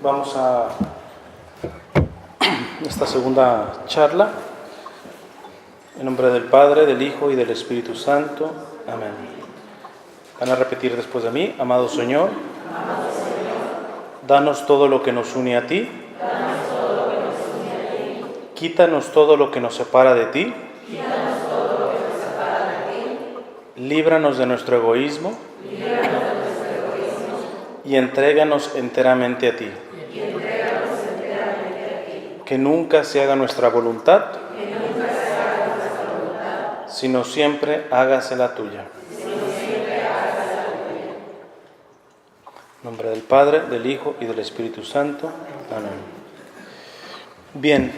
Vamos a esta segunda charla. En nombre del Padre, del Hijo y del Espíritu Santo. Amén. Van a repetir después de mí. Amado Señor, danos todo lo que nos une a ti. Quítanos todo lo que nos separa de ti. Líbranos de nuestro egoísmo. Y entréganos enteramente a ti. Que nunca se haga nuestra voluntad, sino siempre hágase la tuya. En nombre del Padre, del Hijo y del Espíritu Santo. Amén. Bien,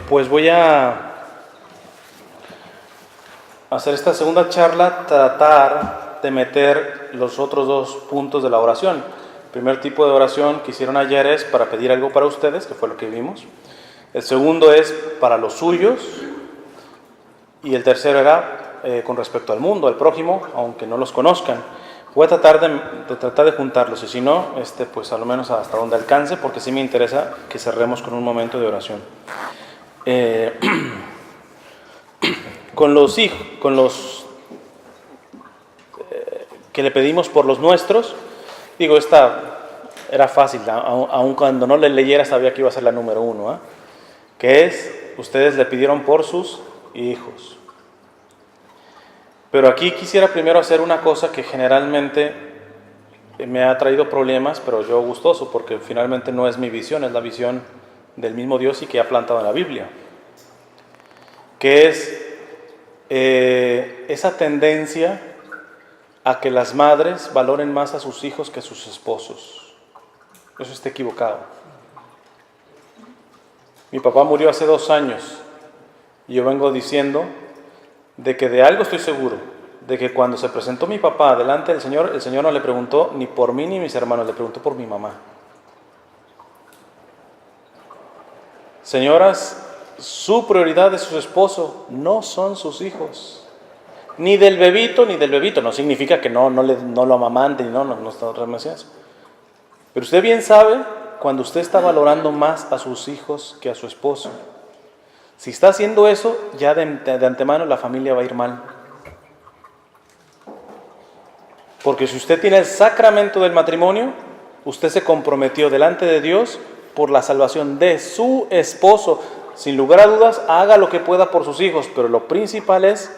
pues voy a hacer esta segunda charla, tratar de meter los otros dos puntos de la oración. El primer tipo de oración que hicieron ayer es para pedir algo para ustedes, que fue lo que vimos. El segundo es para los suyos. Y el tercero era con respecto al mundo, al prójimo, aunque no los conozcan. Voy a tratar de juntarlos, y si no, pues a lo menos hasta donde alcance, porque sí me interesa que cerremos con un momento de oración. Con los hijos, que le pedimos por los nuestros, digo, esta era fácil, aun cuando no le leyera sabía que iba a ser la número 1, que es, ustedes le pidieron por sus hijos. Pero aquí quisiera primero hacer una cosa que generalmente me ha traído problemas, pero yo gustoso, porque finalmente no es mi visión, es la visión del mismo Dios y que ha plantado en la Biblia, que es esa tendencia a que las madres valoren más a sus hijos que a sus esposos. Eso está equivocado. Mi papá murió hace 2 años y yo vengo diciendo de que de algo estoy seguro, de que cuando se presentó mi papá delante del Señor, el Señor no le preguntó ni por mí ni mis hermanos, le preguntó por mi mamá. Señoras, su prioridad es su esposo, no son sus hijos. Ni del bebito, no significa que no lo amamanten, no está remediando. Pero usted bien sabe cuando usted está valorando más a sus hijos que a su esposo. Si está haciendo eso, ya de antemano la familia va a ir mal. Porque si usted tiene el sacramento del matrimonio, usted se comprometió delante de Dios por la salvación de su esposo. Sin lugar a dudas, haga lo que pueda por sus hijos, pero lo principal es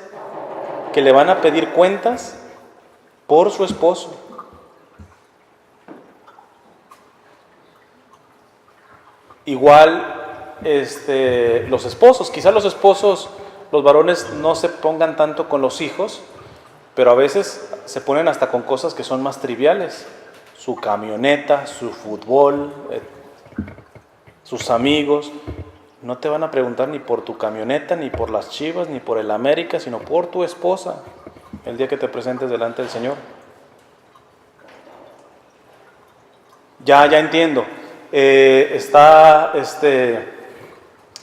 que le van a pedir cuentas por su esposo. Igual los esposos, quizás los esposos, los varones no se pongan tanto con los hijos, pero a veces se ponen hasta con cosas que son más triviales. Su camioneta, su fútbol, sus amigos. No te van a preguntar ni por tu camioneta, ni por las Chivas, ni por el América, sino por tu esposa, el día que te presentes delante del Señor. Ya entiendo. Está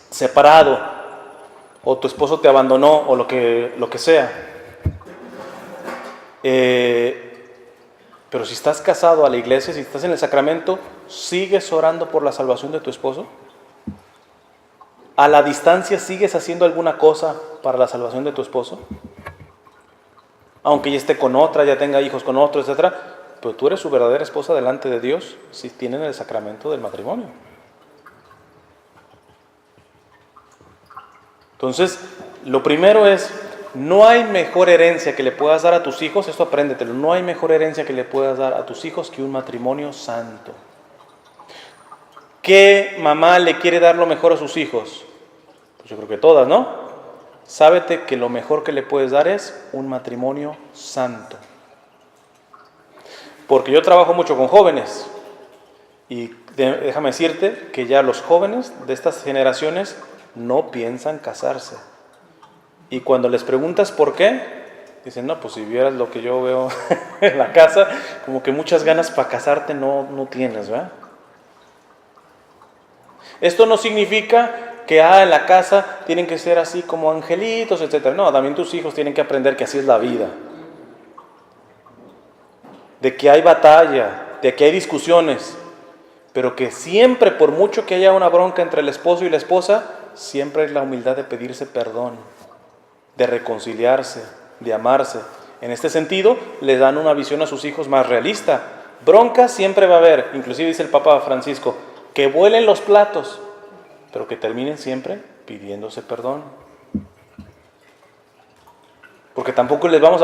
separado, o tu esposo te abandonó, o lo que sea. Pero si estás casado a la iglesia, si estás en el sacramento, ¿sigues orando por la salvación de tu esposo? ¿A la distancia sigues haciendo alguna cosa para la salvación de tu esposo? Aunque ya esté con otra, ya tenga hijos con otro, etc. Pero tú eres su verdadera esposa delante de Dios si tienen el sacramento del matrimonio. Entonces, lo primero es, no hay mejor herencia que le puedas dar a tus hijos, esto apréndetelo, no hay mejor herencia que le puedas dar a tus hijos que un matrimonio santo. ¿Qué mamá le quiere dar lo mejor a sus hijos? Pues yo creo que todas, ¿no? Sábete que lo mejor que le puedes dar es un matrimonio santo. Porque yo trabajo mucho con jóvenes y déjame decirte que ya los jóvenes de estas generaciones no piensan casarse. Y cuando les preguntas por qué, dicen, no, pues si vieras lo que yo veo en la casa, como que muchas ganas para casarte no tienes, ¿verdad? Esto no significa que en la casa tienen que ser así como angelitos, etc. No, también tus hijos tienen que aprender que así es la vida. De que hay batalla, de que hay discusiones, pero que siempre, por mucho que haya una bronca entre el esposo y la esposa, siempre hay la humildad de pedirse perdón, de reconciliarse, de amarse. En este sentido, le dan una visión a sus hijos más realista. Bronca siempre va a haber, inclusive dice el Papa Francisco, que vuelen los platos, pero que terminen siempre pidiéndose perdón. Porque tampoco les vamos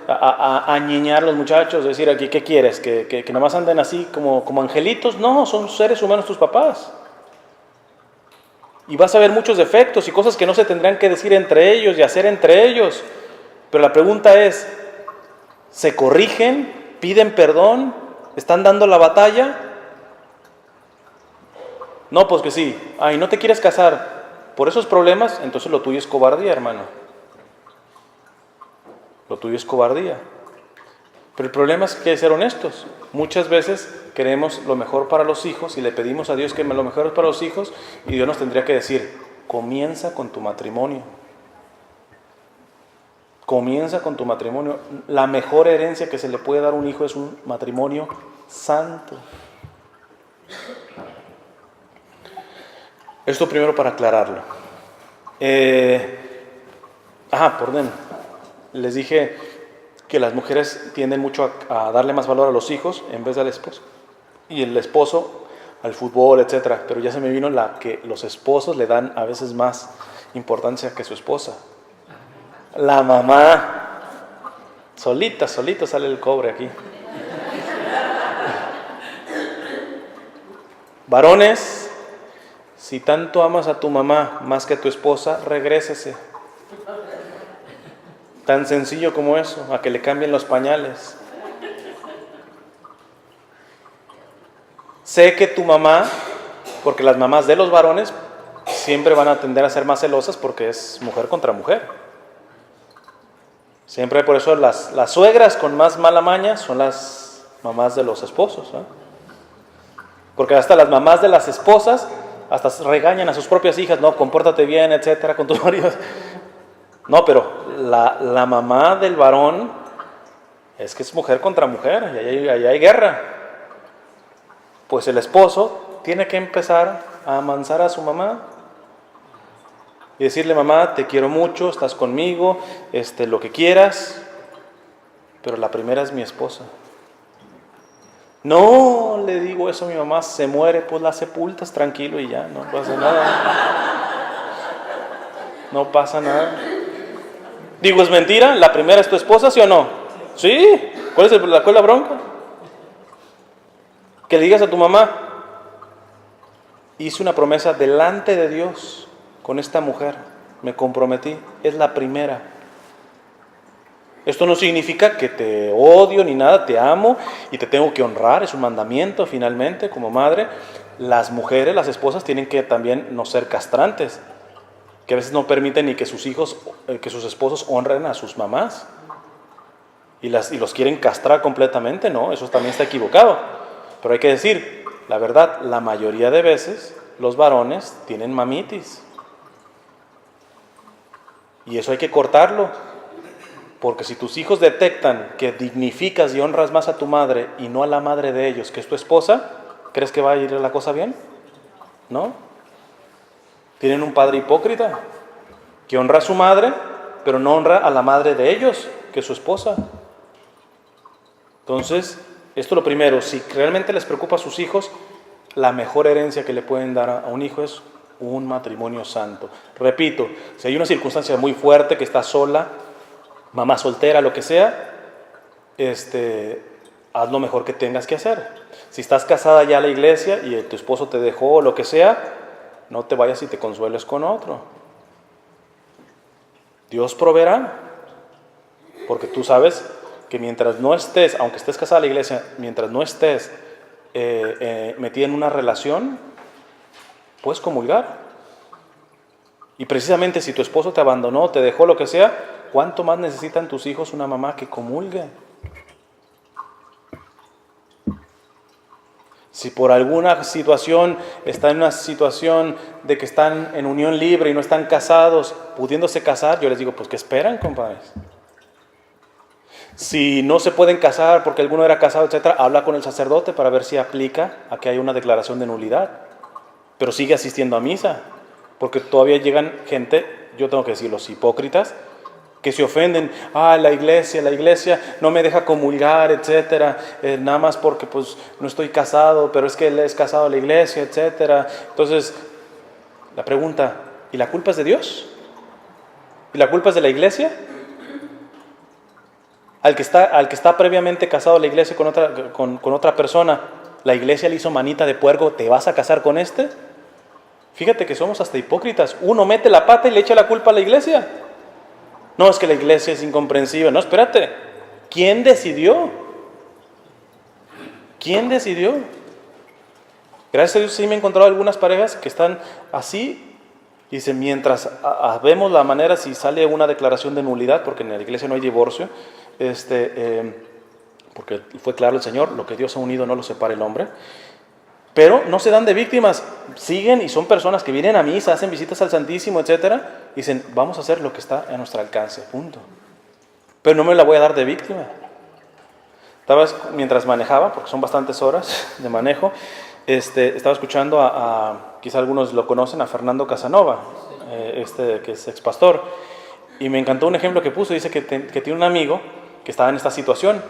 a ñeñar los muchachos, decir aquí, ¿qué quieres? ¿Que nada más anden así como angelitos? No, son seres humanos tus papás. Y vas a ver muchos defectos y cosas que no se tendrán que decir entre ellos y hacer entre ellos. Pero la pregunta es, ¿se corrigen? ¿Piden perdón? ¿Están dando la batalla? No, pues que sí. Ay, ¿no te quieres casar por esos problemas? Entonces lo tuyo es cobardía, hermano. Lo tuyo es cobardía. Pero el problema es que hay que ser honestos. Muchas veces queremos lo mejor para los hijos y le pedimos a Dios que lo mejor es para los hijos y Dios nos tendría que decir, comienza con tu matrimonio. Comienza con tu matrimonio. La mejor herencia que se le puede dar a un hijo es un matrimonio santo. Esto primero para aclararlo. Perdón. Les dije que las mujeres tienden mucho a darle más valor a los hijos en vez del esposo. Y el esposo al fútbol, etc. Pero ya se me vino la que los esposos le dan a veces más importancia que su esposa. La mamá, solito sale el cobre aquí. Varones, si tanto amas a tu mamá más que a tu esposa, regrésese. Tan sencillo como eso, a que le cambien los pañales. Sé que tu mamá, porque las mamás de los varones siempre van a tender a ser más celosas porque es mujer contra mujer. Siempre por eso las suegras con más mala maña son las mamás de los esposos, ¿eh? Porque hasta las mamás de las esposas hasta regañan a sus propias hijas, no, compórtate bien, etcétera, con tus maridos. No, pero la mamá del varón es que es mujer contra mujer, y ahí hay guerra. Pues el esposo tiene que empezar a amansar a su mamá y decirle, mamá, te quiero mucho, estás conmigo, lo que quieras, pero la primera es mi esposa. No, le digo eso a mi mamá, se muere, pues la sepultas tranquilo y ya, no pasa nada. No pasa nada. Digo, ¿es mentira? ¿La primera es tu esposa, sí o no? ¿Sí? ¿Cuál es la bronca? Que le digas a tu mamá, hice una promesa delante de Dios con esta mujer, me comprometí, es la primera. Esto no significa que te odio ni nada, te amo y te tengo que honrar, es un mandamiento finalmente como madre. Las mujeres, las esposas tienen que también no ser castrantes, que a veces no permiten ni que sus hijos, que sus esposos honren a sus mamás y los quieren castrar completamente, no, eso también está equivocado. Pero hay que decir, la verdad, la mayoría de veces los varones tienen mamitis y eso hay que cortarlo. Porque si tus hijos detectan que dignificas y honras más a tu madre y no a la madre de ellos, que es tu esposa, ¿crees que va a ir la cosa bien? ¿No? Tienen un padre hipócrita que honra a su madre, pero no honra a la madre de ellos, que es su esposa. Entonces, esto es lo primero. Si realmente les preocupa a sus hijos, la mejor herencia que le pueden dar a un hijo es un matrimonio santo. Repito, si hay una circunstancia muy fuerte que está sola, mamá soltera, lo que sea, haz lo mejor que tengas que hacer. Si estás casada ya a la iglesia y tu esposo te dejó o lo que sea, no te vayas y te consueles con otro. Dios proveerá, porque tú sabes que mientras no estés, aunque estés casada a la iglesia, mientras no estés metida en una relación, puedes comulgar. Y precisamente si tu esposo te abandonó, te dejó, lo que sea, ¿cuánto más necesitan tus hijos una mamá que comulgue? Si por alguna situación están en una situación de que están en unión libre y no están casados, pudiéndose casar, yo les digo, pues ¿qué esperan, compadres? Si no se pueden casar porque alguno era casado, etcétera, habla con el sacerdote para ver si aplica a que hay una declaración de nulidad. Pero sigue asistiendo a misa, porque todavía llegan gente, yo tengo que decir, los hipócritas, que se ofenden. La iglesia no me deja comulgar, etcétera, nada más porque pues no estoy casado, pero es que él es casado a la iglesia, etcétera. Entonces, la pregunta, ¿y la culpa es de Dios? ¿Y la culpa es de la iglesia? Al que está previamente casado a la iglesia con otra persona, la iglesia le hizo manita de puerco, ¿te vas a casar con este? Fíjate que somos hasta hipócritas. Uno mete la pata y le echa la culpa a la iglesia. No, es que la iglesia es incomprensiva. No, espérate. ¿Quién decidió? ¿Quién decidió? Gracias a Dios sí me he encontrado algunas parejas que están así. Dice, mientras vemos la manera si sale una declaración de nulidad, porque en la iglesia no hay divorcio, porque fue claro el Señor, lo que Dios ha unido no lo separa el hombre. Pero no se dan de víctimas, siguen y son personas que vienen a misa, hacen visitas al Santísimo, etcétera, y dicen, vamos a hacer lo que está a nuestro alcance, punto. Pero no me la voy a dar de víctima. Mientras manejaba, porque son bastantes horas de manejo, estaba escuchando quizá algunos lo conocen, a Fernando Casanova, que es expastor, y me encantó un ejemplo que puso. Dice que tiene un amigo que estaba en esta situación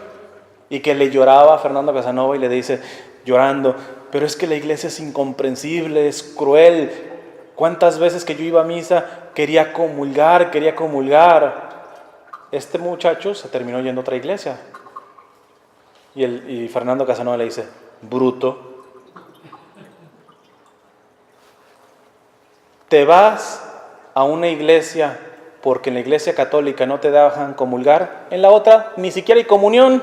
y que le lloraba a Fernando Casanova y le dice, llorando, pero es que la iglesia es incomprensible, es cruel. ¿Cuántas veces que yo iba a misa quería comulgar? Este muchacho se terminó yendo a otra iglesia. Y Fernando Casanova le dice, bruto. Te vas a una iglesia porque en la iglesia católica no te dejan comulgar, en la otra ni siquiera hay comunión.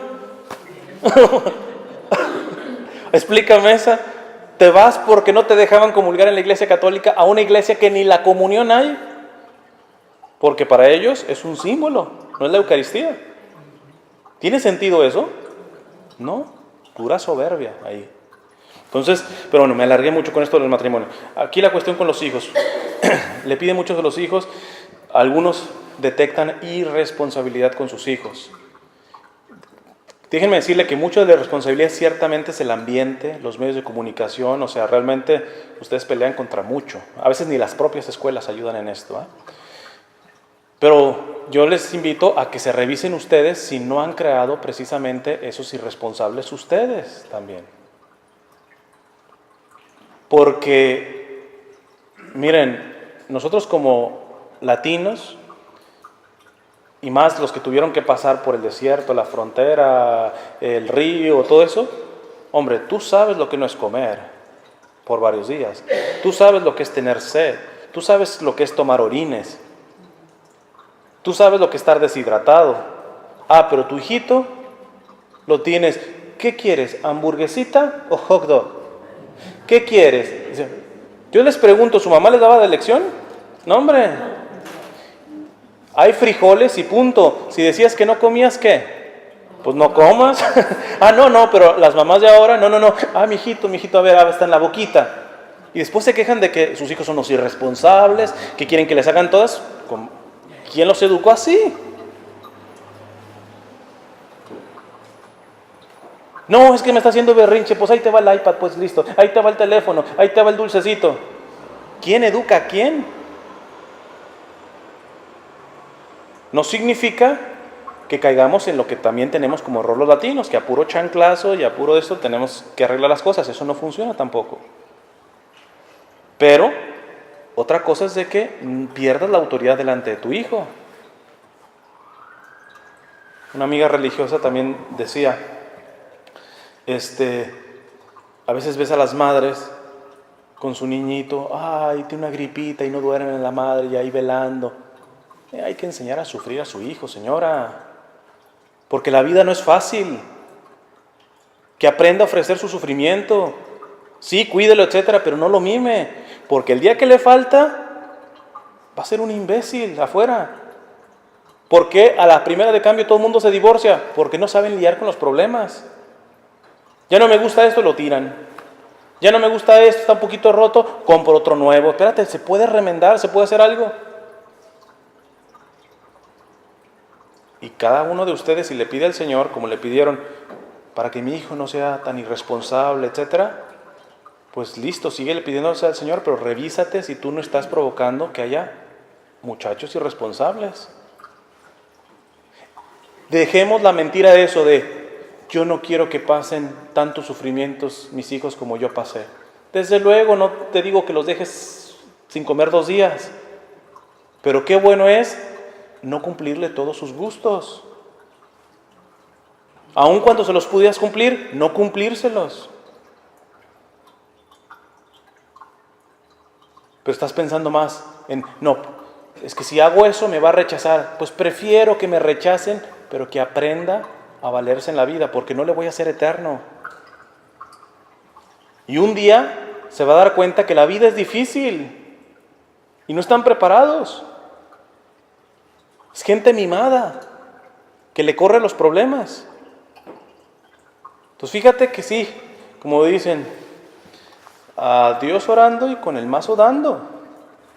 Explícame esa. Te vas porque no te dejaban comulgar en la iglesia católica a una iglesia que ni la comunión hay, porque para ellos es un símbolo, no es la Eucaristía. ¿Tiene sentido eso? No, pura soberbia ahí. Entonces, pero bueno, me alargué mucho con esto del matrimonio. Aquí la cuestión con los hijos. Le piden muchos de los hijos, algunos detectan irresponsabilidad con sus hijos. Déjenme decirle que mucho de la responsabilidad ciertamente es el ambiente, los medios de comunicación, o sea, realmente ustedes pelean contra mucho. A veces ni las propias escuelas ayudan en esto, ¿eh? Pero yo les invito a que se revisen ustedes si no han creado precisamente esos irresponsables ustedes también. Porque, miren, nosotros como latinos, y más los que tuvieron que pasar por el desierto, la frontera, el río, todo eso, hombre, tú sabes lo que no es comer por varios días. Tú sabes lo que es tener sed. Tú sabes lo que es tomar orines. Tú sabes lo que es estar deshidratado. Pero tu hijito lo tienes. ¿Qué quieres? ¿Hamburguesita o hot dog? ¿Qué quieres? Dice, yo les pregunto, ¿su mamá les daba de lección? No, hombre. Hay frijoles y punto. Si decías que no comías, ¿qué? Pues no comas. No, pero las mamás de ahora, no. Mijito, a ver, está en la boquita. Y después se quejan de que sus hijos son los irresponsables, que quieren que les hagan todas. ¿Quién los educó así? No, es que me está haciendo berrinche. Pues ahí te va el iPad, pues listo. Ahí te va el teléfono, ahí te va el dulcecito. ¿Quién educa a quién? No significa que caigamos en lo que también tenemos como error los latinos, que a puro chanclazo y a puro de esto tenemos que arreglar las cosas. Eso no funciona tampoco. Pero otra cosa es de que pierdas la autoridad delante de tu hijo. Una amiga religiosa también decía, a veces ves a las madres con su niñito, tiene una gripita y no duermen en la madre y ahí velando. Hay que enseñar a sufrir a su hijo, señora, porque la vida no es fácil. Que aprenda a ofrecer su sufrimiento. Sí, cuídelo, etcétera, pero no lo mime, porque el día que le falta, va a ser un imbécil afuera. ¿Por qué a la primera de cambio todo el mundo se divorcia? Porque no saben lidiar con los problemas. Ya no me gusta esto, lo tiran. Ya no me gusta esto, está un poquito roto, compro otro nuevo. Espérate, ¿se puede remendar? ¿Se puede hacer algo? cada uno de ustedes, si le pide al Señor, como le pidieron, para que mi hijo no sea tan irresponsable, etcétera, pues listo, síguele pidiéndose al Señor, pero revísate si tú no estás provocando que haya muchachos irresponsables. Dejemos la mentira de eso de, yo no quiero que pasen tantos sufrimientos mis hijos como yo pasé. Desde luego, no te digo que los dejes sin comer 2 días, pero qué bueno es no cumplirle todos sus gustos. Aun cuando se los pudieras cumplir, no cumplírselos. Pero estás pensando más en, no, es que si hago eso me va a rechazar. Pues prefiero que me rechacen, pero que aprenda a valerse en la vida, porque no le voy a ser eterno. Y un día se va a dar cuenta que la vida es difícil y no están preparados. Es gente mimada que le corre los problemas. Entonces fíjate que sí, como dicen, a Dios orando y con el mazo dando.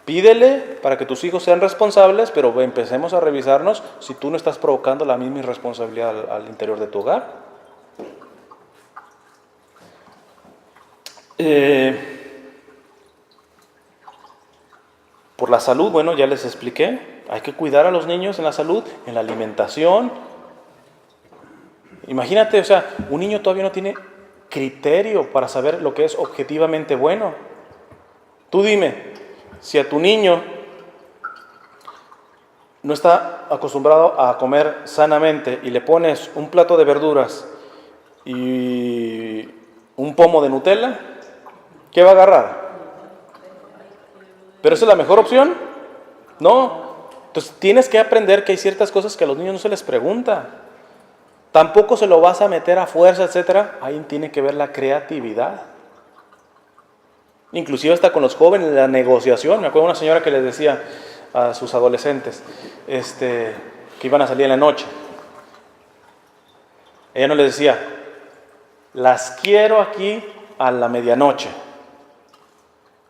Pídele para que tus hijos sean responsables, pero empecemos a revisarnos si tú no estás provocando la misma irresponsabilidad al interior de tu hogar. Por la salud, bueno, ya les expliqué, hay que cuidar a los niños en la salud, en la alimentación. Imagínate, o sea, un niño todavía no tiene criterio para saber lo que es objetivamente bueno. Tú dime, si a tu niño no está acostumbrado a comer sanamente y le pones un plato de verduras y un pomo de Nutella, ¿qué va a agarrar? ¿Pero esa es la mejor opción? No. Entonces tienes que aprender que hay ciertas cosas que a los niños no se les pregunta. Tampoco se lo vas a meter a fuerza, etcétera. Ahí tiene que ver la creatividad. Inclusive hasta con los jóvenes, la negociación. Me acuerdo de una señora que les decía a sus adolescentes que iban a salir en la noche. Ella no les decía, las quiero aquí a la medianoche.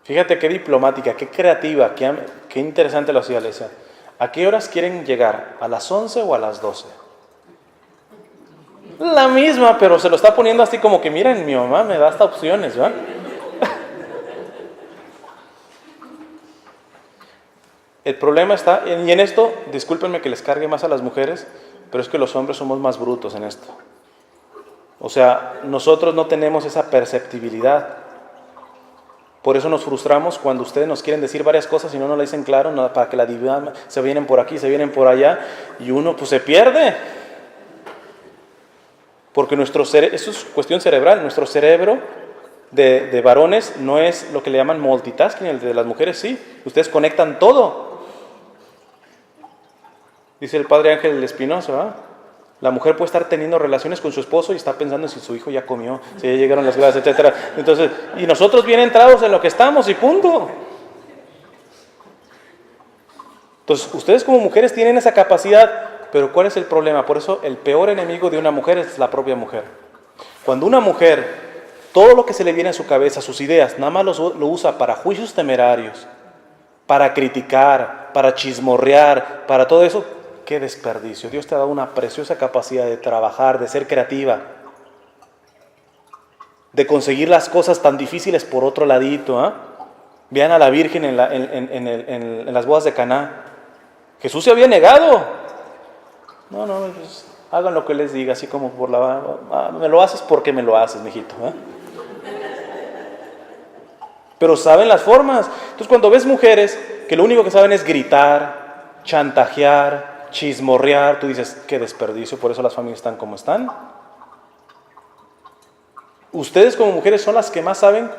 Fíjate qué diplomática, qué creativa, qué interesante lo hacía. Le decía, ¿a qué horas quieren llegar? ¿A las 11 o a las 12? La misma, pero se lo está poniendo así como que, miren, mi mamá me da hasta opciones, ¿verdad? El problema está, y en esto, discúlpenme que les cargue más a las mujeres, pero es que los hombres somos más brutos en esto. O sea, nosotros no tenemos esa perceptibilidad. Por eso nos frustramos cuando ustedes nos quieren decir varias cosas y no nos la dicen claro, no, para que la dividan, se vienen por aquí, se vienen por allá, y uno pues se pierde. Porque nuestro cerebro, eso es cuestión cerebral, nuestro cerebro de varones no es lo que le llaman multitasking, el de las mujeres sí, ustedes conectan todo. Dice el padre Ángel Espinosa, ¿verdad? La mujer puede estar teniendo relaciones con su esposo y está pensando si su hijo ya comió, si ya llegaron las gradas, etcétera. Entonces, y nosotros bien entrados en lo que estamos y punto. Entonces, ustedes como mujeres tienen esa capacidad, pero ¿cuál es el problema? Por eso el peor enemigo de una mujer es la propia mujer. Cuando una mujer, todo lo que se le viene a su cabeza, sus ideas, nada más lo usa para juicios temerarios, para criticar, para chismorrear, para todo eso, qué desperdicio. Dios te ha dado una preciosa capacidad de trabajar, de ser creativa, de conseguir las cosas tan difíciles por otro ladito. ¿Eh? Vean a la Virgen en las bodas de Caná. Jesús se había negado. No, pues, hagan lo que les diga, así como por me lo haces porque me lo haces, mijito. ¿Eh? Pero saben las formas. Entonces cuando ves mujeres que lo único que saben es gritar, chantajear, chismorrear, tú dices, qué desperdicio, por eso las familias están como están. Ustedes como mujeres son las que más saben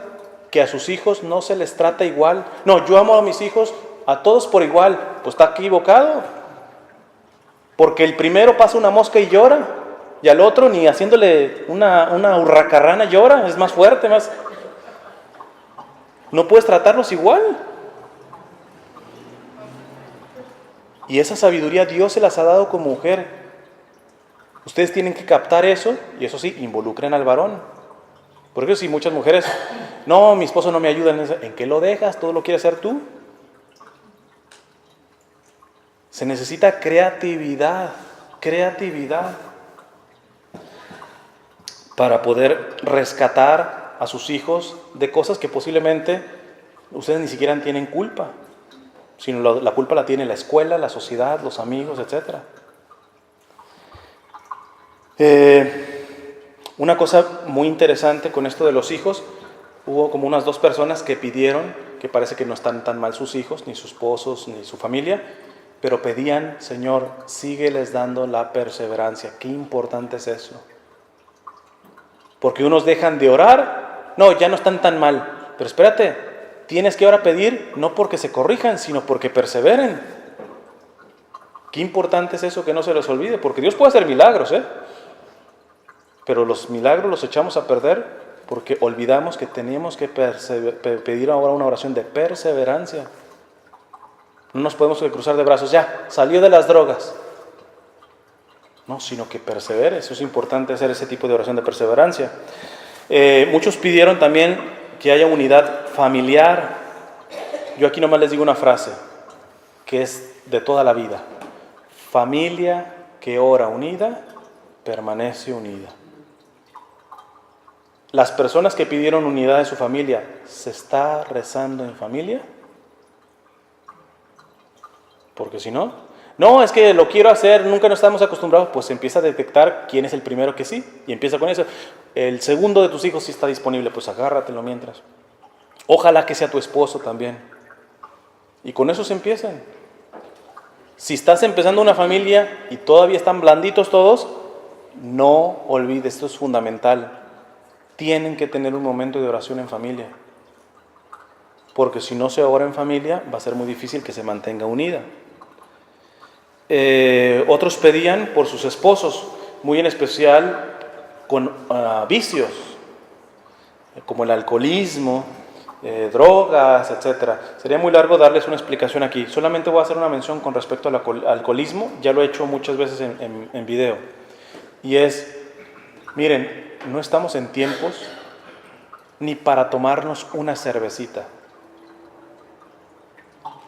que a sus hijos no se les trata igual. No, yo amo a mis hijos, a todos por igual. Pues está equivocado. Porque el primero pasa una mosca y llora, y al otro ni haciéndole una hurracarrana llora, es más fuerte, más... No puedes tratarlos igual. Y esa sabiduría Dios se las ha dado como mujer. Ustedes tienen que captar eso, y eso sí, involucren al varón. Porque si muchas mujeres, no, mi esposo no me ayuda ¿en qué lo dejas? ¿Todo lo quieres hacer tú? Se necesita creatividad. creatividad para poder rescatar a sus hijos de cosas que posiblemente ustedes ni siquiera tienen culpa, sino la culpa la tiene la escuela, la sociedad, los amigos, etc. Una cosa muy interesante con esto de los hijos, hubo como unas 2 personas que pidieron, que parece que no están tan mal sus hijos, ni sus esposos, ni su familia, pero pedían: Señor, sígueles dando la perseverancia. Qué importante es eso. Porque unos dejan de orar, no, ya no están tan mal, pero espérate, tienes que ahora pedir no porque se corrijan, sino porque perseveren. Qué importante es eso, que no se les olvide, porque Dios puede hacer milagros, pero los milagros los echamos a perder porque olvidamos que teníamos que pedir ahora una oración de perseverancia. No nos podemos cruzar de brazos, ya, salió de las drogas. No, sino que persevere. Eso es importante, hacer ese tipo de oración de perseverancia. Muchos pidieron también que haya unidad familiar. Yo aquí nomás les digo una frase, que es de toda la vida: familia que ora unida, permanece unida. Las personas que pidieron unidad de su familia, ¿se está rezando en familia? Porque si no, no, es que lo quiero hacer, nunca nos estamos acostumbrados, pues empieza a detectar quién es el primero que sí, y empieza con eso. El segundo de tus hijos sí está disponible, pues agárratelo mientras. Ojalá que sea tu esposo también. Y con eso se empiezan. Si estás empezando una familia y todavía están blanditos todos, no olvides, esto es fundamental. Tienen que tener un momento de oración en familia. Porque si no se ora en familia, va a ser muy difícil que se mantenga unida. Otros pedían por sus esposos, muy en especial con vicios, como el alcoholismo, drogas, etc. Sería muy largo darles una explicación aquí. Solamente voy a hacer una mención con respecto al alcoholismo. Ya lo he hecho muchas veces en video. Y es, miren, no estamos en tiempos ni para tomarnos una cervecita.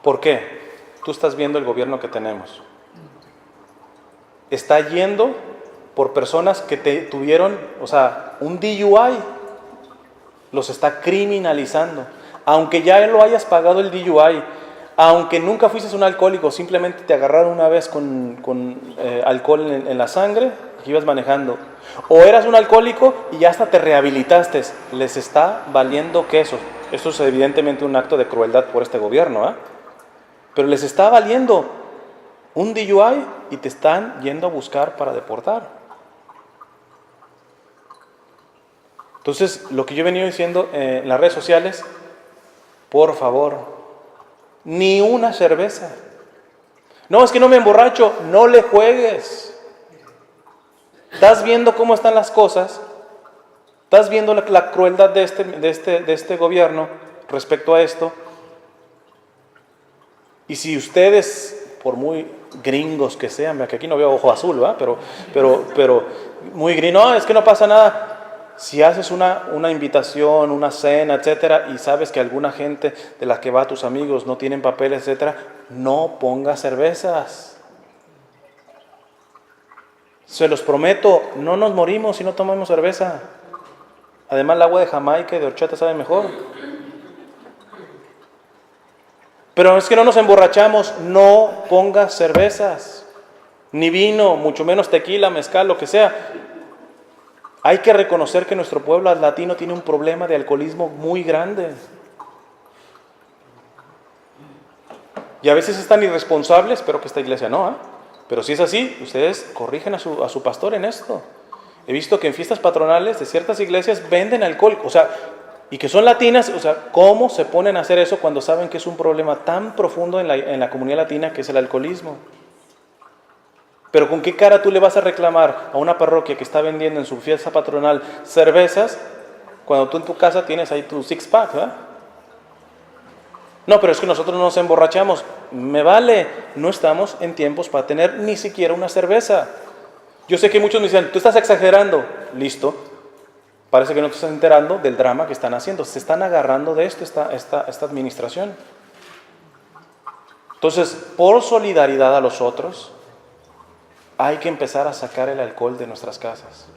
¿Por qué? Tú estás viendo el gobierno que tenemos. Está yendo por personas que tuvieron, un DUI. Los está criminalizando. Aunque ya lo hayas pagado el DUI, aunque nunca fuiste un alcohólico, simplemente te agarraron una vez con alcohol en la sangre, que ibas manejando. O eras un alcohólico y ya hasta te rehabilitaste. Les está valiendo queso. Esto es evidentemente un acto de crueldad por este gobierno, pero les está valiendo un DUI y te están yendo a buscar para deportar. Entonces, lo que yo he venido diciendo en las redes sociales, por favor, ni una cerveza. No, es que no me emborracho, no le juegues. Estás viendo cómo están las cosas, estás viendo la crueldad de este gobierno respecto a esto. Y si ustedes, por muy gringos que sean, que aquí no veo ojo azul, pero muy gringo, no, es que no pasa nada. Si haces una invitación, una cena, etcétera, y sabes que alguna gente de la que va, tus amigos, no tienen papeles, etcétera, no pongas cervezas. Se los prometo, no nos morimos si no tomamos cerveza. Además, el agua de Jamaica y de horchata sabe mejor. Pero es que no nos emborrachamos, no pongas cervezas, ni vino, mucho menos tequila, mezcal, lo que sea. Hay que reconocer que nuestro pueblo latino tiene un problema de alcoholismo muy grande. Y a veces es tan irresponsable, espero que esta iglesia no, pero si es así, ustedes corrigen a su pastor en esto. He visto que en fiestas patronales de ciertas iglesias venden alcohol, y que son latinas, ¿cómo se ponen a hacer eso cuando saben que es un problema tan profundo en la comunidad latina que es el alcoholismo? Pero ¿con qué cara tú le vas a reclamar a una parroquia que está vendiendo en su fiesta patronal cervezas cuando tú en tu casa tienes ahí tu six-pack, No, pero es que nosotros no nos emborrachamos. Me vale, no estamos en tiempos para tener ni siquiera una cerveza. Yo sé que muchos me dicen, tú estás exagerando. Listo. Parece que no te estás enterando del drama que están haciendo. Se están agarrando de esto esta administración. Entonces, por solidaridad a los otros, hay que empezar a sacar el alcohol de nuestras casas.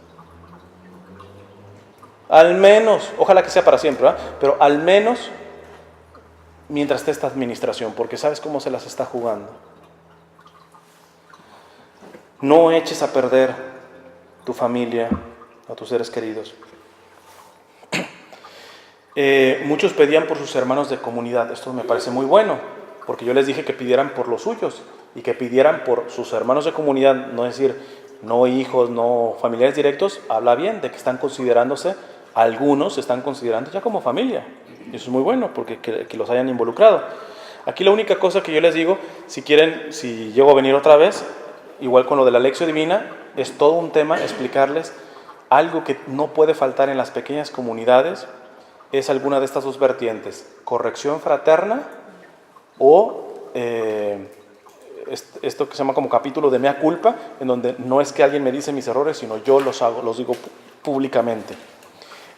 Al menos, ojalá que sea para siempre, ¿verdad? Pero al menos mientras esté esta administración, porque sabes cómo se las está jugando. No eches a perder tu familia, a tus seres queridos. Muchos pedían por sus hermanos de comunidad. Esto me parece muy bueno, porque yo les dije que pidieran por los suyos y que pidieran por sus hermanos de comunidad, no decir no hijos, no familiares directos. Habla bien de que están considerándose, algunos se están considerando ya como familia. Y eso es muy bueno, porque que los hayan involucrado. Aquí la única cosa que yo les digo, si quieren, si llego a venir otra vez, igual con lo de la Lección Divina, es todo un tema explicarles algo que no puede faltar en las pequeñas comunidades, es alguna de estas dos vertientes: corrección fraterna o esto que se llama como capítulo de mea culpa, en donde no es que alguien me dice mis errores, sino yo los hago, los digo públicamente.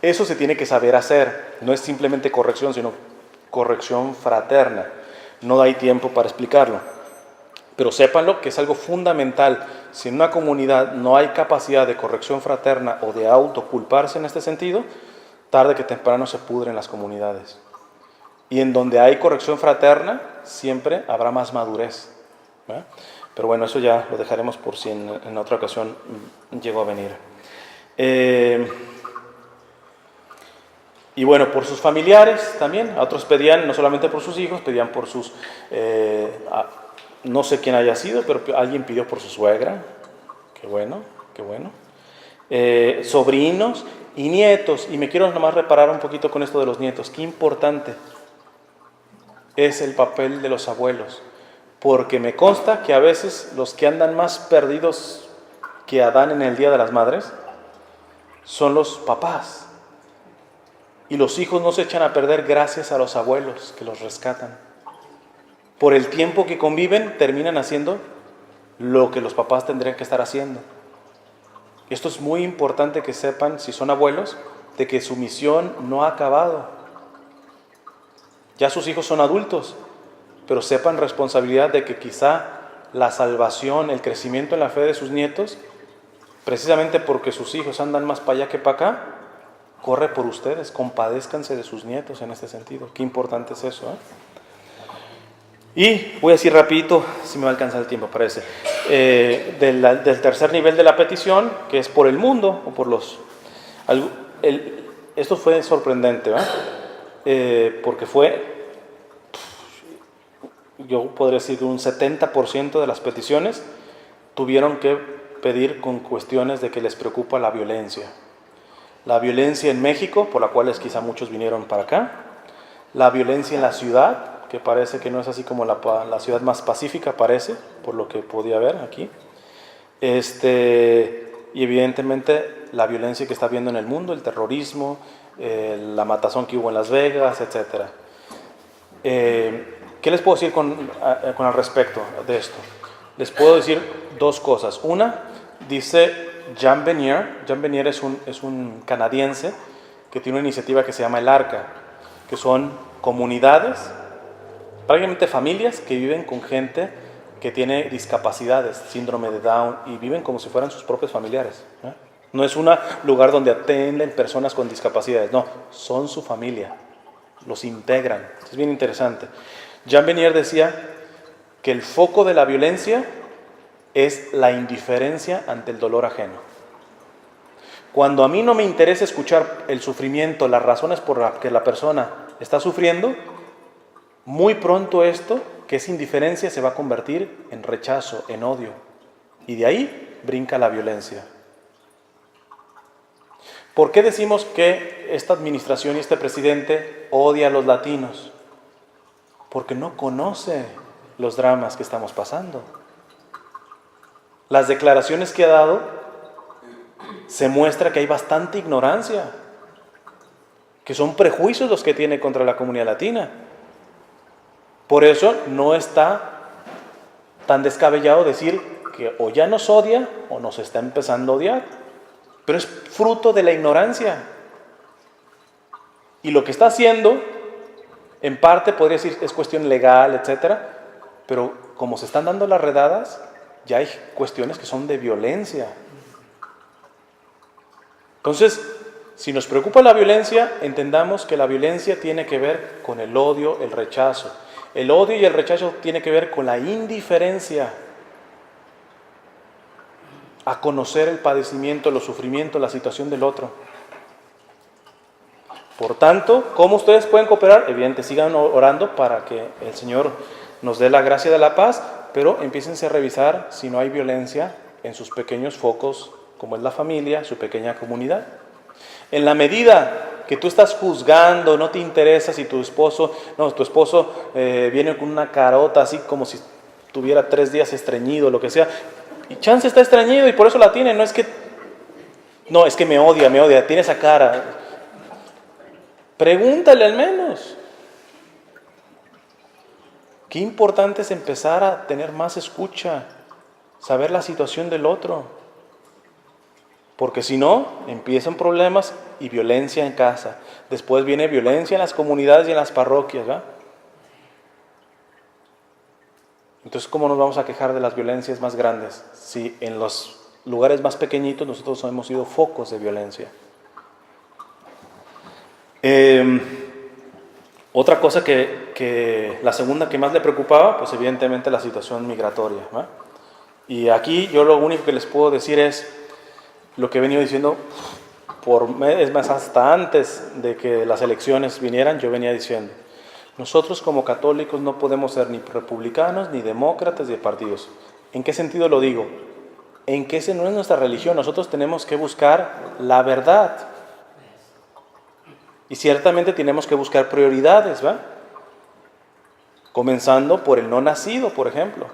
Eso se tiene que saber hacer, no es simplemente corrección, sino corrección fraterna. No hay tiempo para explicarlo, pero sépanlo que es algo fundamental. Si en una comunidad no hay capacidad de corrección fraterna o de autoculparse en este sentido, tarde que temprano se pudren las comunidades. Y en donde hay corrección fraterna, siempre habrá más madurez, ¿verdad? Pero bueno, eso ya lo dejaremos por si en otra ocasión llego a venir. Y bueno, por sus familiares también. A otros pedían, no solamente por sus hijos, pedían por sus... no sé quién haya sido, pero alguien pidió por su suegra. Qué bueno, qué bueno. Sobrinos y nietos. Y me quiero nomás reparar un poquito con esto de los nietos. Qué importante es el papel de los abuelos. Porque me consta que a veces los que andan más perdidos que Adán en el Día de las Madres son los papás. Y los hijos no se echan a perder gracias a los abuelos que los rescatan. Por el tiempo que conviven, terminan haciendo lo que los papás tendrían que estar haciendo. Esto es muy importante que sepan, si son abuelos, de que su misión no ha acabado. Ya sus hijos son adultos, pero sepan responsabilidad de que quizá la salvación, el crecimiento en la fe de sus nietos, precisamente porque sus hijos andan más para allá que para acá, corre por ustedes. Compadézcanse de sus nietos en este sentido. Qué importante es eso, ¿eh? Y voy a decir rapidito, si me va a alcanzar el tiempo, parece, del tercer nivel de la petición, que es por el mundo, o por los... esto fue sorprendente, ¿verdad? Porque fue, yo podría decir que un 70% de las peticiones tuvieron que pedir con cuestiones de que les preocupa la violencia. La violencia en México, por la cual quizá muchos vinieron para acá. La violencia en la ciudad, que parece que no es así como la ciudad más pacífica, parece, por lo que podía ver aquí. Y evidentemente la violencia que está habiendo en el mundo, el terrorismo, la matazón que hubo en Las Vegas, etc. ¿Qué les puedo decir con al respecto de esto? Les puedo decir dos cosas. Una, dice Jean Vanier. Jean Vanier es un canadiense que tiene una iniciativa que se llama El Arca, que son comunidades, prácticamente familias que viven con gente que tiene discapacidades, síndrome de Down, y viven como si fueran sus propios familiares, ¿eh? No es un lugar donde atienden personas con discapacidades, no, son su familia, los integran. Es bien interesante. Jean Vanier decía que el foco de la violencia es la indiferencia ante el dolor ajeno. Cuando a mí no me interesa escuchar el sufrimiento, las razones por las que la persona está sufriendo, muy pronto esto, que es indiferencia, se va a convertir en rechazo, en odio. Y de ahí brinca la violencia. ¿Por qué decimos que esta administración y este presidente odia a los latinos? Porque no conoce los dramas que estamos pasando. Las declaraciones que ha dado se muestra que hay bastante ignorancia, que son prejuicios los que tiene contra la comunidad latina. Por eso no está tan descabellado decir que o ya nos odia o nos está empezando a odiar, pero es fruto de la ignorancia. Y lo que está haciendo, en parte podría decir es cuestión legal, etcétera, pero como se están dando las redadas, ya hay cuestiones que son de violencia. Entonces, si nos preocupa la violencia, entendamos que la violencia tiene que ver con el odio, el rechazo. El odio y el rechazo tiene que ver con la indiferencia a conocer el padecimiento, los sufrimientos, la situación del otro. Por tanto, ¿cómo ustedes pueden cooperar? Evidentemente, sigan orando para que el Señor nos dé la gracia de la paz, pero empiécense a revisar si no hay violencia en sus pequeños focos, como es la familia, su pequeña comunidad. En la medida que tú estás juzgando, no te interesa si tu esposo viene con una carota así como si tuviera 3 días estreñido, lo que sea, y chance está estreñido y por eso la tiene, es que me odia, tiene esa cara. Pregúntale al menos. Qué importante es empezar a tener más escucha, saber la situación del otro. Porque si no, empiezan problemas y violencia en casa. Después viene violencia en las comunidades y en las parroquias, ¿verdad? Entonces, ¿cómo nos vamos a quejar de las violencias más grandes? Si en los lugares más pequeñitos nosotros hemos sido focos de violencia. Otra cosa que la segunda que más le preocupaba, pues evidentemente la situación migratoria, ¿verdad? Y aquí yo lo único que les puedo decir es lo que he venido diciendo, es más, hasta antes de que las elecciones vinieran, yo venía diciendo, nosotros como católicos no podemos ser ni republicanos, ni demócratas, ni partidos. ¿En qué sentido lo digo? En que esa no es nuestra religión, nosotros tenemos que buscar la verdad. Y ciertamente tenemos que buscar prioridades, ¿va? Comenzando por el no nacido, por ejemplo.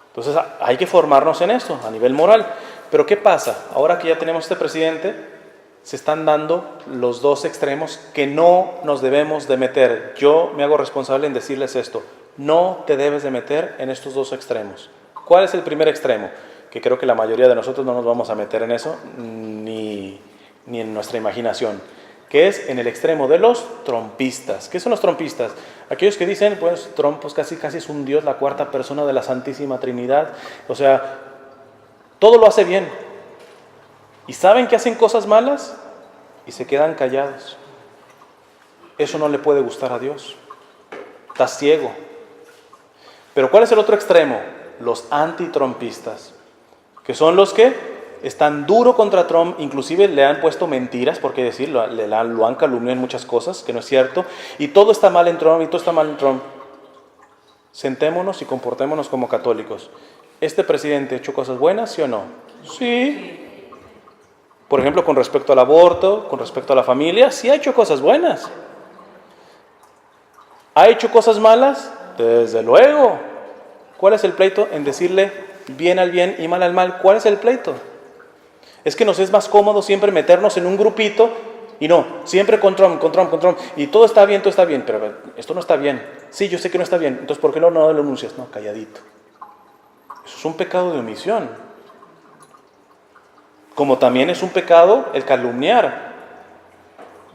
Entonces hay que formarnos en esto, a nivel moral. Pero ¿qué pasa? Ahora que ya tenemos este presidente, se están dando los dos extremos que no nos debemos de meter. Yo me hago responsable en decirles esto. No te debes de meter en estos dos extremos. ¿Cuál es el primer extremo? Que creo que la mayoría de nosotros no nos vamos a meter en eso, ni en nuestra imaginación, que es en el extremo de los trompistas. ¿Qué son los trompistas? Aquellos que dicen, pues Trump pues casi es un Dios, la cuarta persona de la Santísima Trinidad, o sea, todo lo hace bien. Y saben que hacen cosas malas y se quedan callados. Eso no le puede gustar a Dios. Está ciego. Pero ¿cuál es el otro extremo? Los antitrumpistas, que son los que están duro contra Trump, inclusive le han puesto mentiras, porque decirlo, lo han calumniado en muchas cosas, que no es cierto, y todo está mal en Trump, y todo está mal en Trump. Sentémonos y comportémonos como católicos. ¿Este presidente ha hecho cosas buenas, sí o no? Sí. Por ejemplo, con respecto al aborto, con respecto a la familia, sí ha hecho cosas buenas. ¿Ha hecho cosas malas? Desde luego. ¿Cuál es el pleito en decirle bien al bien y mal al mal? ¿Cuál es el pleito? Es que nos es más cómodo siempre meternos en un grupito y no, siempre con Trump, y todo está bien, pero esto no está bien. Sí, yo sé que no está bien, entonces ¿por qué no lo denuncias? No, calladito. Eso es un pecado de omisión. Como también es un pecado el calumniar.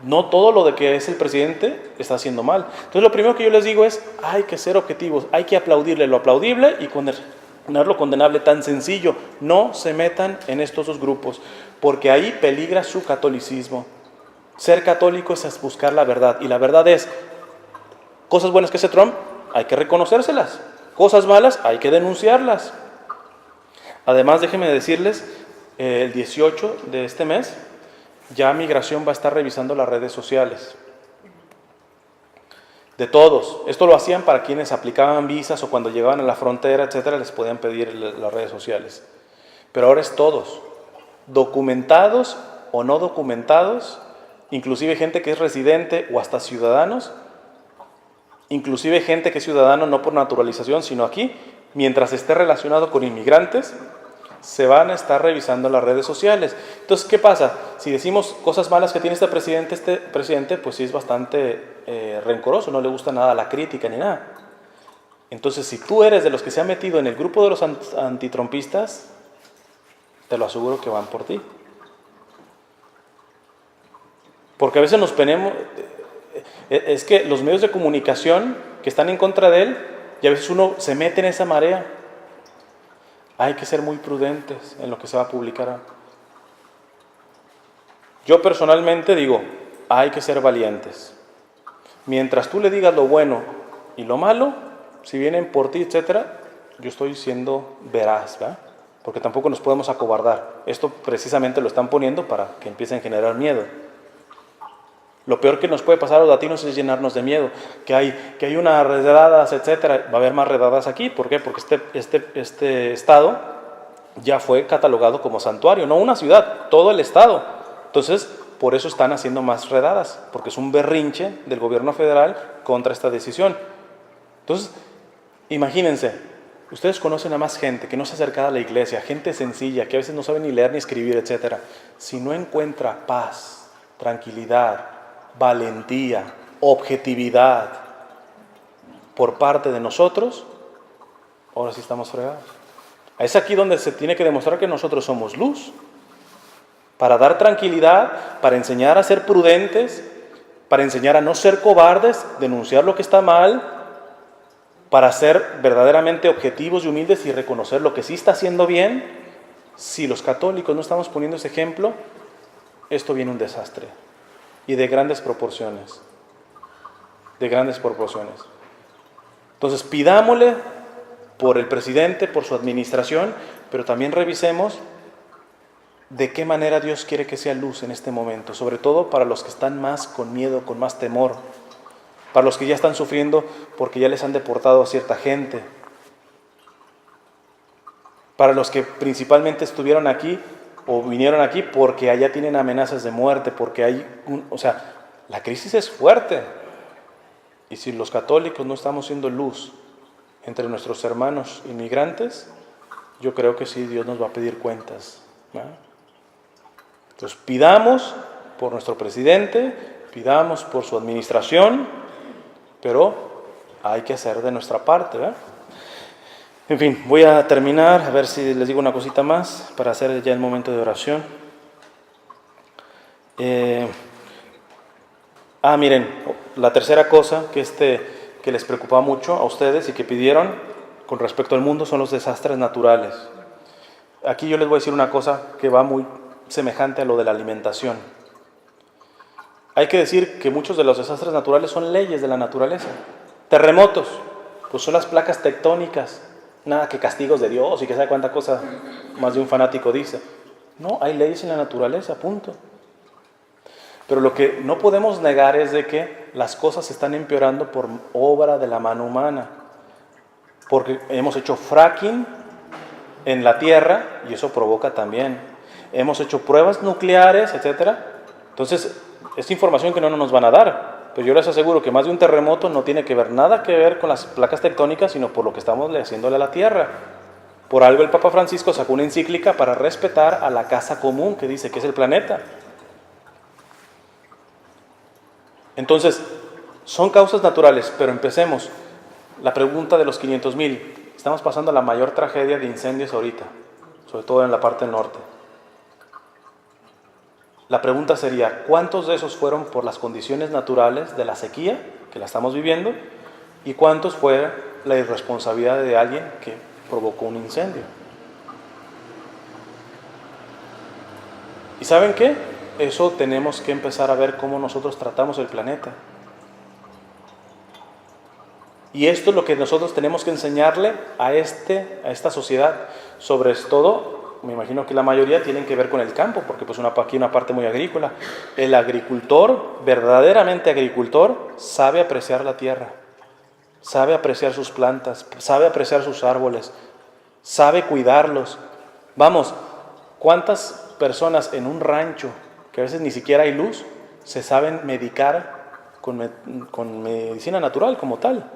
No todo lo de que es el presidente está haciendo mal. Entonces lo primero que yo les digo es, hay que ser objetivos, hay que aplaudirle lo aplaudible y condenar lo condenable, tan sencillo. No se metan en estos dos grupos, porque ahí peligra su catolicismo. Ser católico es buscar la verdad, y la verdad es, cosas buenas que hace Trump, hay que reconocérselas. Cosas malas, hay que denunciarlas. Además, déjenme decirles, el 18 de este mes, ya Migración va a estar revisando las redes sociales. De todos. Esto lo hacían para quienes aplicaban visas o cuando llegaban a la frontera, etcétera, les podían pedir las redes sociales. Pero ahora es todos. Documentados o no documentados, inclusive gente que es residente o hasta ciudadanos, inclusive gente que es ciudadano no por naturalización, sino aquí, mientras esté relacionado con inmigrantes, se van a estar revisando las redes sociales. Entonces, ¿qué pasa? Si decimos cosas malas que tiene este presidente, pues sí es bastante rencoroso, no le gusta nada la crítica ni nada. Entonces, si tú eres de los que se han metido en el grupo de los antitrumpistas, te lo aseguro que van por ti. Porque a veces nos ponemos, es que los medios de comunicación que están en contra de él, y a veces uno se mete en esa marea. hay que ser muy prudentes en lo que se va a publicar. Yo personalmente digo, hay que ser valientes. Mientras tú le digas lo bueno y lo malo, si vienen por ti, etcétera, yo estoy siendo veraz, ¿verdad? Porque tampoco nos podemos acobardar. Esto precisamente lo están poniendo para que empiecen a generar miedo. Lo peor que nos puede pasar a los latinos es llenarnos de miedo. Que hay unas redadas, etcétera. Va a haber más redadas aquí. ¿Por qué? Porque este estado ya fue catalogado como santuario. No una ciudad, todo el estado. Entonces, por eso están haciendo más redadas. Porque es un berrinche del gobierno federal contra esta decisión. Entonces, imagínense. Ustedes conocen a más gente que no se acerca a la iglesia, gente sencilla, que a veces no sabe ni leer ni escribir, etc. Si no encuentra paz, tranquilidad, valentía, objetividad por parte de nosotros, ahora sí estamos fregados. Es aquí donde se tiene que demostrar que nosotros somos luz, para dar tranquilidad, para enseñar a ser prudentes, para enseñar a no ser cobardes, denunciar lo que está mal, para ser verdaderamente objetivos y humildes y reconocer lo que sí está haciendo bien. Si los católicos no estamos poniendo ese ejemplo, esto viene un desastre. Y de grandes proporciones. De grandes proporciones. Entonces pidámosle por el presidente, por su administración, pero también revisemos de qué manera Dios quiere que sea luz en este momento, sobre todo para los que están más con miedo, con más temor. Para los que ya están sufriendo porque ya les han deportado a cierta gente. Para los que principalmente estuvieron aquí o vinieron aquí porque allá tienen amenazas de muerte, porque hay la crisis es fuerte. Y si los católicos no estamos siendo luz entre nuestros hermanos inmigrantes, yo creo que sí, Dios nos va a pedir cuentas, ¿no? Entonces pidamos por nuestro presidente, pidamos por su administración, pero hay que hacer de nuestra parte, ¿verdad? En fin, voy a terminar, a ver si les digo una cosita más para hacer ya el momento de oración. Miren, la tercera cosa que les preocupa mucho a ustedes y que pidieron con respecto al mundo son los desastres naturales. Aquí yo les voy a decir una cosa que va muy semejante a lo de la alimentación. Hay que decir que muchos de los desastres naturales son leyes de la naturaleza. Terremotos, pues son las placas tectónicas. Nada que castigos de Dios y que sabe cuánta cosa más de un fanático dice. No, hay leyes en la naturaleza, punto. Pero lo que no podemos negar es de que las cosas se están empeorando por obra de la mano humana. Porque hemos hecho fracking en la tierra y eso provoca también. Hemos hecho pruebas nucleares, etc. Entonces, es información que no nos van a dar, pero yo les aseguro que más de un terremoto no tiene que ver nada que ver con las placas tectónicas, sino por lo que estamos haciéndole a la Tierra. Por algo el Papa Francisco sacó una encíclica para respetar a la casa común que dice que es el planeta. Entonces, son causas naturales, pero empecemos. La pregunta de los 500,000. Estamos pasando la mayor tragedia de incendios ahorita, sobre todo en la parte norte. La pregunta sería, ¿cuántos de esos fueron por las condiciones naturales de la sequía, que la estamos viviendo, y cuántos fue la irresponsabilidad de alguien que provocó un incendio? ¿Y saben qué? Eso tenemos que empezar a ver cómo nosotros tratamos el planeta. Y esto es lo que nosotros tenemos que enseñarle a esta sociedad, sobre todo. Me imagino que la mayoría tienen que ver con el campo, porque pues aquí una parte muy agrícola. El agricultor, verdaderamente agricultor, sabe apreciar la tierra, sabe apreciar sus plantas, sabe apreciar sus árboles, sabe cuidarlos. Vamos, ¿cuántas personas en un rancho, que a veces ni siquiera hay luz, se saben medicar con medicina natural como tal?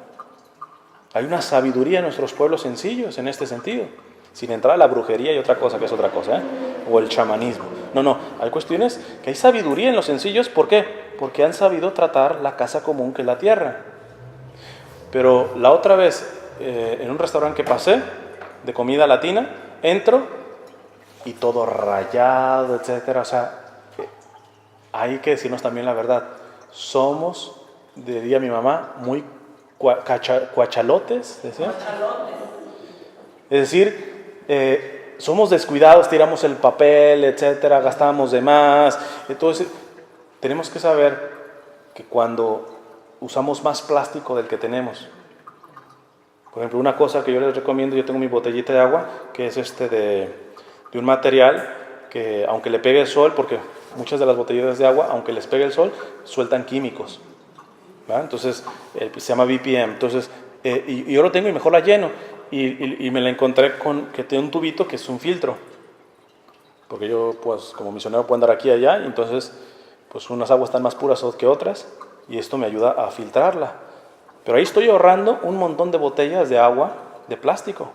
Hay una sabiduría en nuestros pueblos sencillos en este sentido. Sin entrar a la brujería y otra cosa, que es otra cosa, o el chamanismo. No, hay cuestiones que hay sabiduría en los sencillos. ¿Por qué? Porque han sabido tratar la casa común que es la tierra. Pero la otra vez, en un restaurante que pasé, de comida latina, entro y todo rayado, etcétera. O sea, hay que decirnos también la verdad. Somos, diría mi mamá, muy cuachalotes, ¿decía? Es decir, somos descuidados, tiramos el papel, etcétera, gastamos de más. Entonces, tenemos que saber que cuando usamos más plástico del que tenemos, por ejemplo, una cosa que yo les recomiendo, yo tengo mi botellita de agua, que es de un material que, aunque le pegue el sol, porque muchas de las botellitas de agua, aunque les pegue el sol, sueltan químicos, ¿verdad? Entonces, se llama BPM. Entonces, y yo lo tengo y mejor la lleno. Y me la encontré con que tiene un tubito que es un filtro. Porque yo, pues, como misionero puedo andar aquí y allá, y entonces, pues, unas aguas están más puras que otras, y esto me ayuda a filtrarla. Pero ahí estoy ahorrando un montón de botellas de agua de plástico.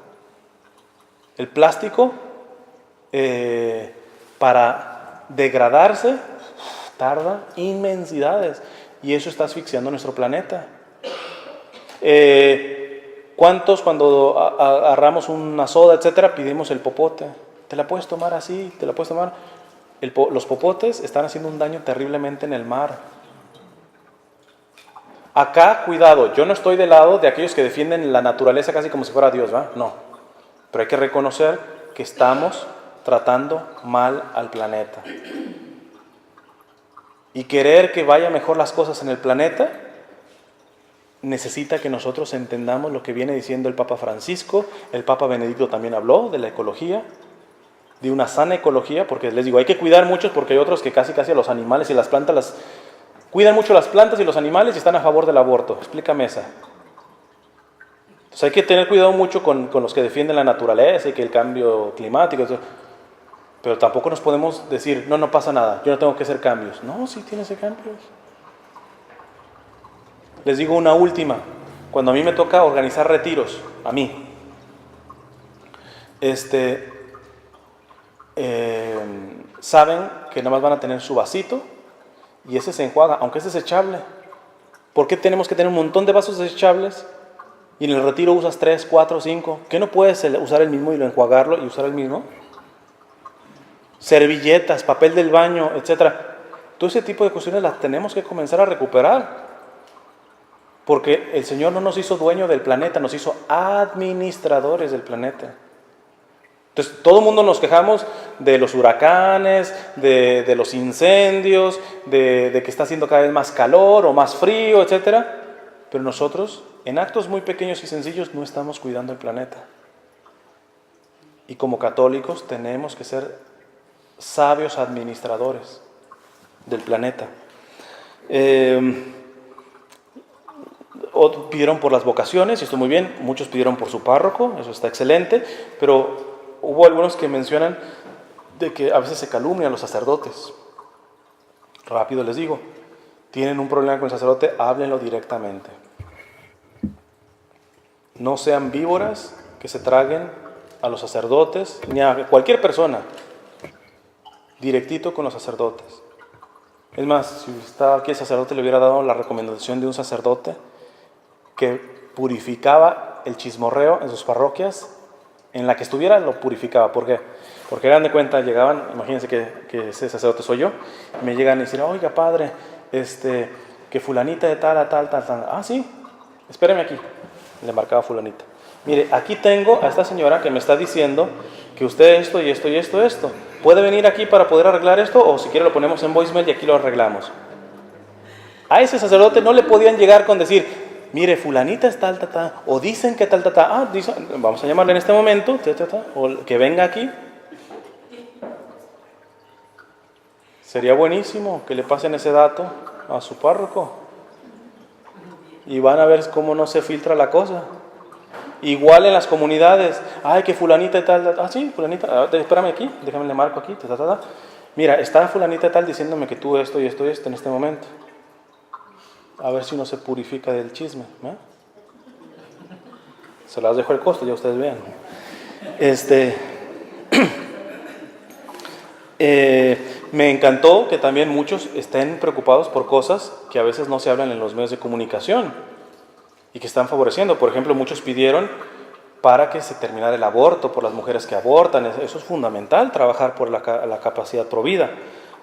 El plástico, para degradarse, tarda inmensidades, y eso está asfixiando nuestro planeta. ¿Cuántos cuando agarramos una soda, etcétera, pedimos el popote? ¿Te la puedes tomar así? ¿Te la puedes tomar? Los popotes están haciendo un daño terriblemente en el mar. Acá, cuidado, yo no estoy del lado de aquellos que defienden la naturaleza casi como si fuera Dios, ¿va? No. Pero hay que reconocer que estamos tratando mal al planeta. Y querer que vaya mejor las cosas en el planeta necesita que nosotros entendamos lo que viene diciendo el Papa Francisco. El Papa Benedicto también habló de la ecología, de una sana ecología, porque les digo, hay que cuidar muchos porque hay otros que casi a los animales y las plantas cuidan mucho las plantas y los animales y están a favor del aborto. Explícame esa. Entonces hay que tener cuidado mucho con los que defienden la naturaleza y que el cambio climático, pero tampoco nos podemos decir, no pasa nada, yo no tengo que hacer cambios. No, sí tienes que hacer cambios. Les digo una última. Cuando a mí me toca organizar retiros, a mí, saben que nada más van a tener su vasito y ese se enjuaga, aunque es desechable. ¿Por qué tenemos que tener un montón de vasos desechables y en el retiro usas 3, 4, 5? ¿Qué no puedes usar el mismo y enjuagarlo y usar el mismo? Servilletas, papel del baño, etcétera. Todo ese tipo de cuestiones las tenemos que comenzar a recuperar. Porque el Señor no nos hizo dueño del planeta, nos hizo administradores del planeta. Entonces, todo el mundo nos quejamos de los huracanes, de los incendios, de que está haciendo cada vez más calor o más frío, etc. Pero nosotros, en actos muy pequeños y sencillos, no estamos cuidando el planeta. Y como católicos tenemos que ser sabios administradores del planeta. Pidieron por las vocaciones, y esto muy bien, muchos pidieron por su párroco, eso está excelente, pero hubo algunos que mencionan de que a veces se calumnia a los sacerdotes. Rápido les digo, tienen un problema con el sacerdote, háblenlo directamente. No sean víboras que se traguen a los sacerdotes, ni a cualquier persona, directito con los sacerdotes. Es más, si estaba aquí el sacerdote, le hubiera dado la recomendación de un sacerdote que purificaba el chismorreo en sus parroquias, en la que estuviera lo purificaba. ¿Por qué? Porque hagan de cuenta, llegaban, imagínense que ese sacerdote soy yo, y me llegan y dicen, oiga padre, que fulanita de tal. Ah, sí, espéreme aquí. Le marcaba fulanita. Mire, aquí tengo a esta señora que me está diciendo que usted esto y esto y esto. ¿Puede venir aquí para poder arreglar esto? O si quiere lo ponemos en voicemail y aquí lo arreglamos. A ese sacerdote no le podían llegar con decir, mire, fulanita es tal, o dicen que tal. Ah, dicen, vamos a llamarle en este momento, o que venga aquí. Sería buenísimo que le pasen ese dato a su párroco. Y van a ver cómo no se filtra la cosa. Igual en las comunidades. Ay, que fulanita y tal. Ah, sí, fulanita. Espérame aquí, déjame le marco aquí. Mira, está fulanita y tal diciéndome que tú esto y esto y esto en este momento. A ver si no se purifica del chisme. ¿Eh? Se las dejo el costo, ya ustedes vean. Me encantó que también muchos estén preocupados por cosas que a veces no se hablan en los medios de comunicación y que están favoreciendo. Por ejemplo, muchos pidieron para que se terminara el aborto por las mujeres que abortan. Eso es fundamental, trabajar por la capacidad provida.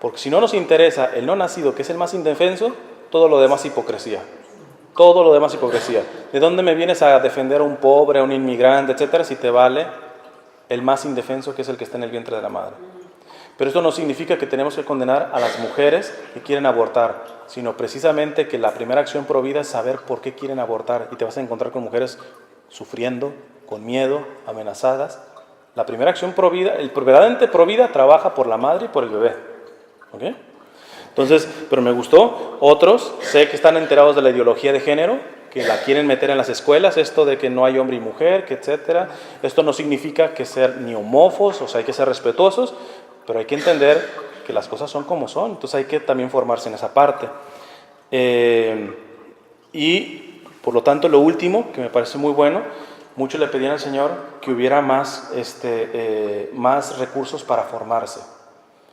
Porque si no nos interesa el no nacido, que es el más indefenso, todo lo demás hipocresía. Todo lo demás hipocresía. ¿De dónde me vienes a defender a un pobre, a un inmigrante, etcétera, si te vale el más indefenso, que es el que está en el vientre de la madre. Pero esto no significa que tenemos que condenar a las mujeres que quieren abortar, sino precisamente que la primera acción pro vida es saber por qué quieren abortar. Y te vas a encontrar con mujeres sufriendo, con miedo, amenazadas. La primera acción pro vida, el verdaderamente pro vida trabaja por la madre y por el bebé. ¿Ok? Entonces, pero me gustó. Otros, sé que están enterados de la ideología de género, que la quieren meter en las escuelas, esto de que no hay hombre y mujer, que etcétera. Esto no significa que ser ni homófobos, o sea, hay que ser respetuosos, pero hay que entender que las cosas son como son, entonces hay que también formarse en esa parte. Y por lo tanto, lo último, que me parece muy bueno, muchos le pedían al Señor que hubiera más recursos para formarse.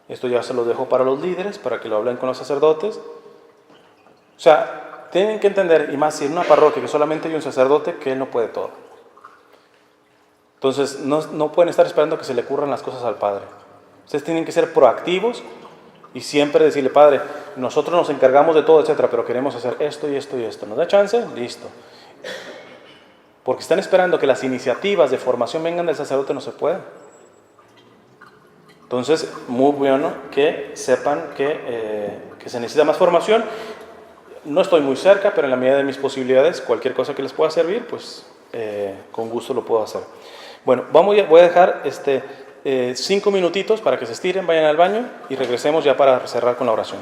Esto ya se lo dejo para los líderes, para que lo hablen con los sacerdotes. O sea, tienen que entender, y más si en una parroquia que solamente hay un sacerdote, que él no puede todo. Entonces, no pueden estar esperando que se le ocurran las cosas al Padre. Ustedes tienen que ser proactivos y siempre decirle, Padre, nosotros nos encargamos de todo, etcétera, pero queremos hacer esto y esto y esto. ¿Nos da chance? Listo. Porque están esperando que las iniciativas de formación vengan del sacerdote, no se puede. Entonces, muy bueno que sepan que se necesita más formación. No estoy muy cerca, pero en la medida de mis posibilidades, cualquier cosa que les pueda servir, pues con gusto lo puedo hacer. Bueno, voy a dejar 5 minutitos para que se estiren, vayan al baño y regresemos ya para cerrar con la oración.